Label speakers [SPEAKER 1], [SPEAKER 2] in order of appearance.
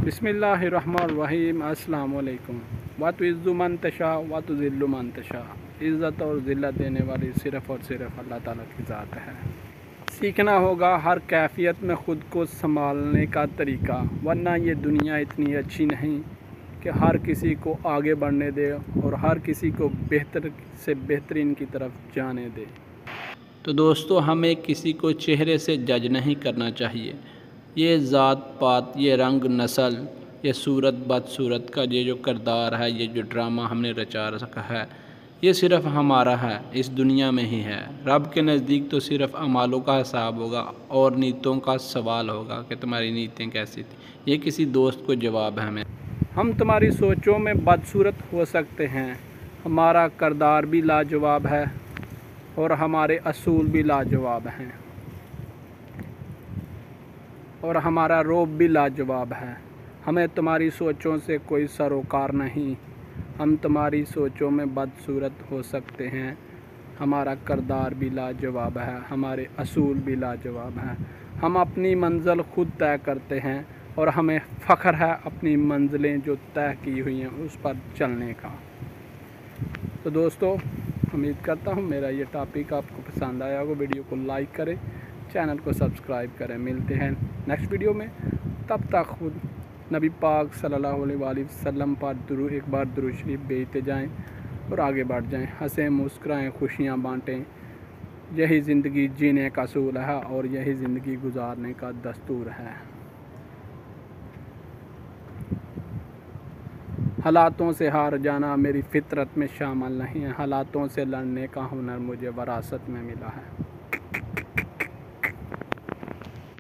[SPEAKER 1] बिस्मिल्लाहिर्रहमानिर्रहीम। अस्सलाम वालेकुम। वतुइज़्ज़ु मन तशा वतुज़िल्लु मन तशा। इज़्ज़त और ज़िल्लत देने वाली सिर्फ़ और सिर्फ़ अल्लाह ताला की ज़ात है। सीखना होगा हर कैफियत में ख़ुद को संभालने का तरीका, वरना ये दुनिया इतनी अच्छी नहीं कि हर किसी को आगे बढ़ने दे और हर किसी को बेहतर से बेहतरीन की तरफ जाने दे। तो दोस्तों, हमें किसी को चेहरे से जज नहीं करना चाहिए। ये ज़ात पात, ये रंग नस्ल, ये सूरत बदसूरत का ये जो किरदार है, ये जो ड्रामा हमने रचा रखा है, ये सिर्फ़ हमारा है, इस दुनिया में ही है। रब के नज़दीक तो सिर्फ़ अमालों का हिसाब होगा और नीतों का सवाल होगा कि तुम्हारी नीतियाँ कैसी थी। ये किसी दोस्त को जवाब है हमें। हम तुम्हारी सोचों में बदसूरत हो सकते हैं, हमारा किरदार भी लाजवाब है और हमारे असूल भी लाजवाब हैं और हमारा रोब भी लाजवाब है। हमें तुम्हारी सोचों से कोई सरोकार नहीं। हम तुम्हारी सोचों में बदसूरत हो सकते हैं, हमारा किरदार भी लाजवाब है, हमारे असूल भी लाजवाब हैं। हम अपनी मंजिल खुद तय करते हैं और हमें फ़ख्र है अपनी मंजिलें जो तय की हुई हैं उस पर चलने का। तो दोस्तों, उम्मीद करता हूँ मेरा ये टॉपिक आपको पसंद आया होगा। वीडियो को लाइक करें, चैनल को सब्सक्राइब करें। मिलते हैं नेक्स्ट वीडियो में। तब तक खुद नबी पाक सल्लल्लाहु अलैहि वसल्लम पर एक बार दुरूद शरीफ भेजते जाएं और आगे बढ़ जाएं। हंसें, मुस्कुराएं, खुशियाँ बांटें। यही ज़िंदगी जीने का असूल है और यही ज़िंदगी गुजारने का दस्तूर है। हालातों से हार जाना मेरी फितरत में शामिल नहीं है। हालातों से लड़ने का हुनर मुझे विरासत में मिला है।